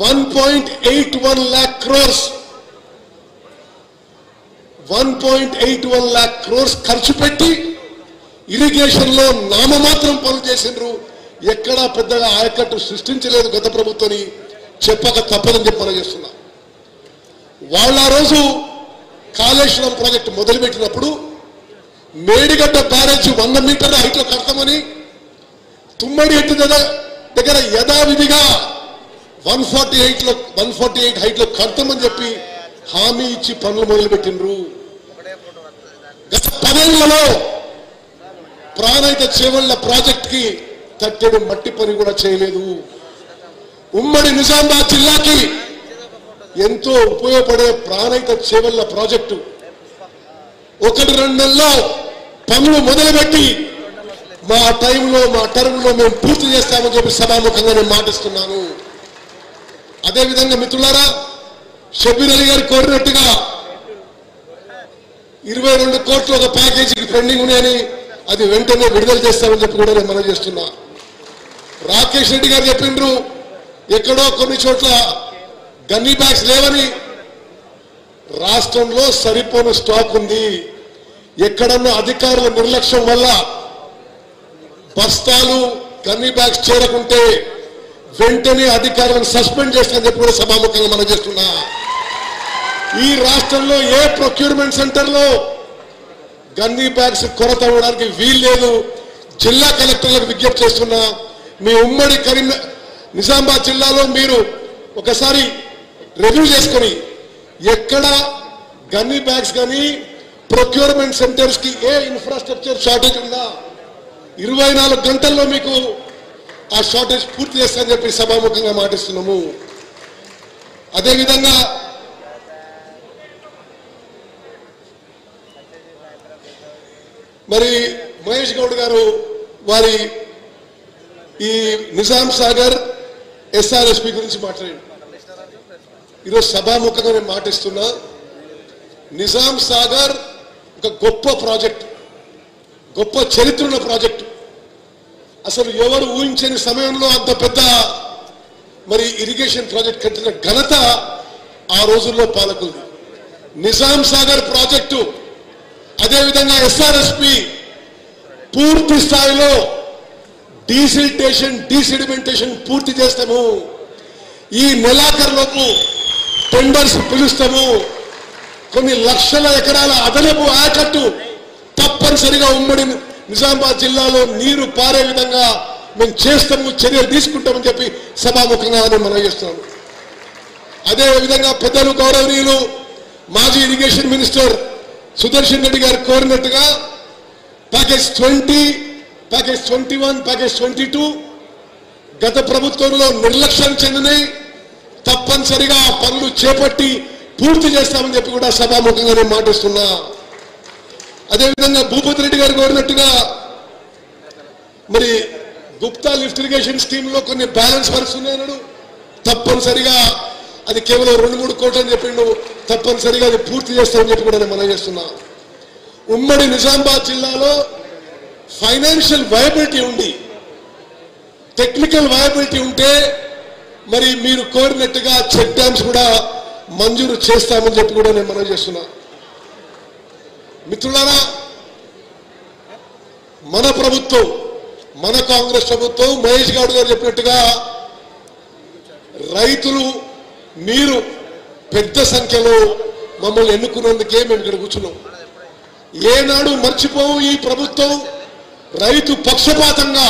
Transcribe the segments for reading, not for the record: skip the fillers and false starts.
1.81 lakh crores 1.81 lakh crores ఖర్చు పెట్టి irrigation లో నామమాత్రం పనులు చేసిండ్రు. ఎక్కడా పెద్దగా ఆయకట్టు సృష్టించలేదు గత ప్రభుత్వాన్ని చెప్పక తప్పదని చెప్పి చేస్తున్నా. వాళ్ళ రోజు కాళేశ్వరం ప్రాజెక్టు మొదలుపెట్టినప్పుడు మేడిగడ్డ బ్యారేజ్ 100 మీటర్ల హైట్లో కడతామని, తుమ్మడి ఎట్టు దగ్గర యథావిధిగా 148 హైట్లో కడతామని చెప్పి హామీ ఇచ్చి పనులు మొదలుపెట్టిండ్రు. గత 10 ఏళ్లలో ప్రాణహిత చేవళ్ల ప్రాజెక్ట్ కి తట్టెడు మట్టి పని కూడా చేయలేదు. ఉమ్మడి నిజామాబాద్ జిల్లాకి ఎంతో ఉపయోగపడే ప్రాణహిత చేవళ్ల ప్రాజెక్టు 1-2 నెలల్లో పనులు మొదలుపెట్టి మా టైంలో మా టర్మ్లో మేము పూర్తి చేస్తామని చెప్పి సభాముఖంగా నేను మాటిస్తున్నాను. అదేవిధంగా మిత్రులారా, షబ్బీర్ అలీ గారు కోరినట్టుగా 22 కోట్లు ఒక ప్యాకేజీకి పెండింగ్ ఉన్నాయని అది వెంటనే విడుదల చేస్తామని చెప్పి కూడా నేను మనవి చేస్తున్నా. రాకేష్ రెడ్డి గారు చెప్పిండ్రు ఎక్కడో కొన్ని చోట్ల గన్నీ బ్యాగ్స్ లేవని. రాష్ట్రంలో సరిపోని స్టాక్ ఉంది. ఎక్కడన్నా అధికారుల నిర్లక్ష్యం వల్ల బస్తాలు గన్నీ బ్యాగ్స్ చేరకుంటే వెంటనే అధికారులను సస్పెండ్ చేస్తామని చెప్పి కూడా సభాముఖంగా మనం చేస్తున్నా. ఈ రాష్ట్రంలో ఏ ప్రొక్యూర్మెంట్ సెంటర్లో గన్నీ బ్యాగ్స్ కొరత అవ్వడానికి వీలు లేదు. జిల్లా కలెక్టర్లకు విజ్ఞప్తి చేస్తున్నా, మీ ఉమ్మడి నిజామాబాద్ జిల్లాలో మీరు ఒకసారి రివ్యూ చేసుకొని ఎక్కడ గన్నీ బ్యాగ్స్ కానీ ప్రొక్యూర్మెంట్ సెంటర్స్ కి ఏ ఇన్ఫ్రాస్ట్రక్చర్ షార్టేజ్ ఉందా 24 గంటల్లో మీకు ఆ షార్టేజ్ పూర్తి చేస్తామని చెప్పి సభాముఖంగా మాటిస్తున్నాము. అదేవిధంగా మరి మహేష్ గౌడ్ గారు వారి ఈ నిజాం సాగర్ ఎస్ఆర్ఎస్పి గురించి మాట్లాడారు. ఈరోజు సభాముఖంగా నేను మాటిస్తున్నా, నిజాం సాగర్ ఒక గొప్ప ప్రాజెక్ట్, గొప్ప చరిత్ర ఉన్న ప్రాజెక్టు. అసలు ఎవరు ఊహించని సమయంలో అంత పెద్ద మరి ఇరిగేషన్ ప్రాజెక్ట్ కట్టిన ఘనత ఆ రోజుల్లో పాలకులు. నిజాం సాగర్ ప్రాజెక్టు అదేవిధంగా ఎస్ఆర్ఎస్పి పూర్తి స్థాయిలో డీసెడిమెంటేషన్ పూర్తి చేస్తాము. ఈ నెలాఖరులోపు టెండర్స్ పిలుస్తాము. కొన్ని లక్షల ఎకరాల అదనపు ఆయకట్టు తప్పనిసరిగా ఉమ్మడి నిజామాబాద్ జిల్లాలో నీరు పారే విధంగా మేము చేస్తాము, చర్యలు తీసుకుంటామని చెప్పి సభాముఖంగా మనం చేస్తున్నాము. అదేవిధంగా పెద్దలు గౌరవనీయులు మాజీ ఇరిగేషన్ మినిస్టర్ సుదర్శన్ రెడ్డి గారు కోరినట్టుగా ప్యాకేజ్ 20, ప్యాకేజ్ 21, ప్యాకేజ్ 22 గత ప్రభుత్వంలో నిర్లక్ష్యం చెందినాయి. తప్పనిసరిగా పనులు చేపట్టి పూర్తి చేస్తామని చెప్పి కూడా సభాముఖంగా నేను మాటిస్తున్నా. అదేవిధంగా భూపతి రెడ్డి గారు కోరినట్టుగా మరి గుప్తా లిఫ్ట్ ఇరిగేషన్ స్కీమ్ లో కొన్ని బ్యాలెన్స్ వర్క్స్ ఉన్నాయన్నాడు. తప్పనిసరిగా అది కేవలం 2-3 కోట్లు అని చెప్పిండు. తప్పనిసరిగా అది పూర్తి చేస్తామని చెప్పి కూడా నేను మనం చేస్తున్నా. ఉమ్మడి నిజామాబాద్ జిల్లాలో ఫైనాన్షియల్ వయబిలిటీ ఉంది, టెక్నికల్ వయబిలిటీ ఉంటే మరి మీరు కోరినట్టుగా చెక్ డ్యామ్స్ కూడా మంజూరు చేస్తామని చెప్పి కూడా నేను మనం చేస్తున్నా. మిత్రులారా, మన ప్రభుత్వం, మన కాంగ్రెస్ ప్రభుత్వం మహేష్ గౌడ్ గారు చెప్పినట్టుగా రైతులు మీరు పెద్ద సంఖ్యలో మమ్మల్ని ఎన్నుకున్నందుకే మేము ఇక్కడ కూర్చున్నాం. ఏనాడు మర్చిపోవు ఈ ప్రభుత్వం రైతు పక్షపాతంగా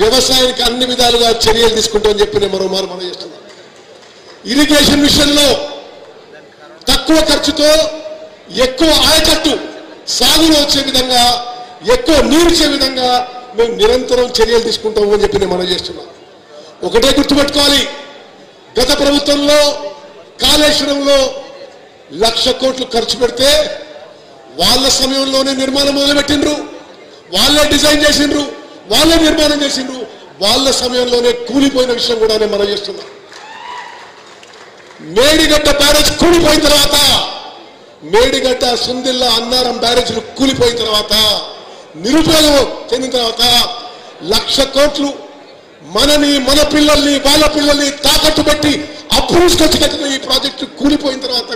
వ్యవసాయానికి అన్ని విధాలుగా చర్యలు తీసుకుంటామని చెప్పి నేను మరోమారు మనం చేస్తున్నాం. ఇరిగేషన్ విషయంలో తక్కువ ఖర్చుతో ఎక్కువ ఆయకట్టు సాగులో వచ్చే విధంగా, ఎక్కువ నీరుచ్చే విధంగా మేము నిరంతరం చర్యలు తీసుకుంటాము అని చెప్పి నేను మనం చేస్తున్నాం. ఒకటే గుర్తుపెట్టుకోవాలి, గత ప్రభుత్వంలో కాళేశ్వరంలో 1,00,000 కోట్లు ఖర్చు పెడితే వాళ్ళ సమయంలోనే నిర్మాణం మొదలుపెట్టిండ్రు, వాళ్ళే డిజైన్ చేసిండ్రు, వాళ్ళే నిర్మాణం చేసిండ్రు, వాళ్ళ సమయంలోనే కూలిపోయిన విషయం కూడా నేను మనం చేస్తున్నాం. మేడిగడ్డ బ్యారేజ్ కూలిపోయిన తర్వాత, మేడిగడ్డ, సుందిల్ల, అన్నారం బ్యారేజ్లు కూలిపోయిన తర్వాత, నిరుపయోగం చెందిన తర్వాత 1,00,000 కోట్లు మనని, మన పిల్లల్ని, వాళ్ళ పిల్లల్ని తాకట్టు పెట్టి అప్రూవ్స్ ఖర్చు కట్టిన ఈ ప్రాజెక్టు కూలిపోయిన తర్వాత